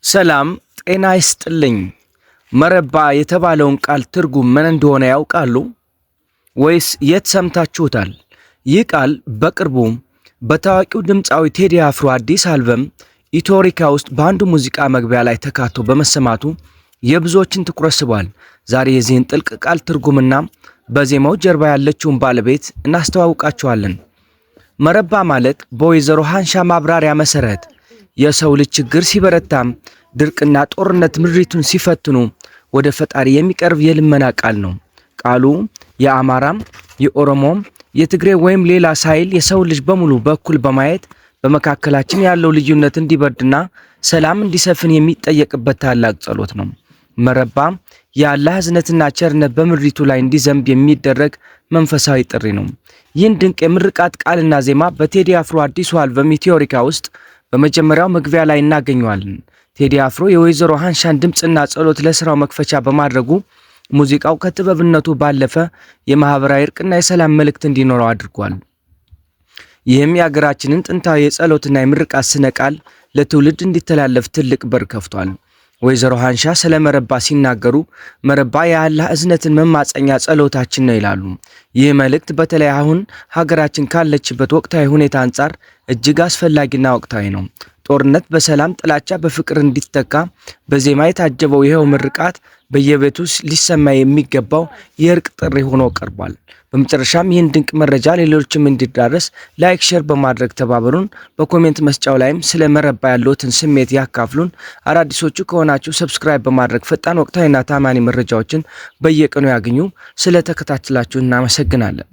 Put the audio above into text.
ሰላም ጤና ይስጥልኝ። መረባ የተባለውን ቃል ትርጉም ምን እንደሆነ ያውቃሉ ወይስ የት ሰምታችሁታል? ይህ ቃል በቅርቡ በታዋቂው ድምፃዊ ቴዲ አፍሮ አዲስ አልበም ኢትዮሪካ ውስጥ በአንዱ ሙዚቃ መግቢያ ላይ ተካቶ በመሰማቱ የብዙዎችን ትኩረት ስቧል። ዛሬ የዚህን ጥልቅ ቃል ትርጉምና በዜማው ጀርባ ያለችውን ባለቤት እናስተዋውቃችኋለን። መረባ ማለት በወይዘሮ ሃንሻ ማብራሪያ መሰረት የሰው ልጅ ችግር ሲበረታም ድርቅና ጦርነት ምድሪቱን ሲፈትኑ ወደ ፈጣሪ የሚቀርብ የልመና ቃል ነው። ቃሉ የአማራም የኦሮሞም የትግሬ ወይም ሌላ ሳይል የሰው ልጅ በሙሉ በኩል በማየት በመካከላችን ያለው ልዩነት እንዲበርድና ሰላም እንዲሰፍን የሚጠየቅበት ታላቅ ጸሎት ነው። መረባ የአላህ እዝነትና ቸርነት በምድሪቱ ላይ እንዲዘንብ የሚደረግ መንፈሳዊ ጥሪ ነው። ይህን ድንቅ የምርቃት ቃልና ዜማ በቴዲ አፍሮ አዲሱ አልበም ኢትዮሪካ ውስጥ በመጀመሪያው መግቢያ ላይ እናገኘዋለን። ቴዲ አፍሮ የወይዘሮ ሃንሻን ድምጽና ጸሎት ለስራው መክፈቻ በማድረጉ ሙዚቃው ከጥበብነቱ ባለፈ የማህበራዊ እርቅና የሰላም መልእክት እንዲኖረው አድርጓል። ይህም የሀገራችንን ጥንታዊ የጸሎትና የምርቃት ስነ ቃል ለትውልድ እንዲተላለፍ ትልቅ በር ከፍቷል። ወይዘሮ ሃንሻ ስለ መረባ ሲናገሩ መረባ የአላህ እዝነትን መማጸኛ ጸሎታችን ነው ይላሉ። ይህ መልእክት በተለይ አሁን ሀገራችን ካለችበት ወቅታዊ ሁኔታ አንጻር እጅግ አስፈላጊና ወቅታዊ ነው። ጦርነት በሰላም ጥላቻ በፍቅር እንዲተካ በዜማ የታጀበው ይኸው ምርቃት በየቤቱ ሊሰማ የሚገባው የእርቅ ጥሪ ሆኖ ቀርቧል። በመጨረሻም ይህን ድንቅ መረጃ ሌሎችም እንዲዳረስ ላይክ፣ ሼር በማድረግ ተባበሩን። በኮሜንት መስጫው ላይም ስለ መረባ ያለዎትን ስሜት ያካፍሉን። አዳዲሶቹ ከሆናችሁ ሰብስክራይብ በማድረግ ፈጣን ወቅታዊና ታማኒ መረጃዎችን በየቀኑ ያገኙ። ስለ ተከታተላችሁ እናመሰግናለን።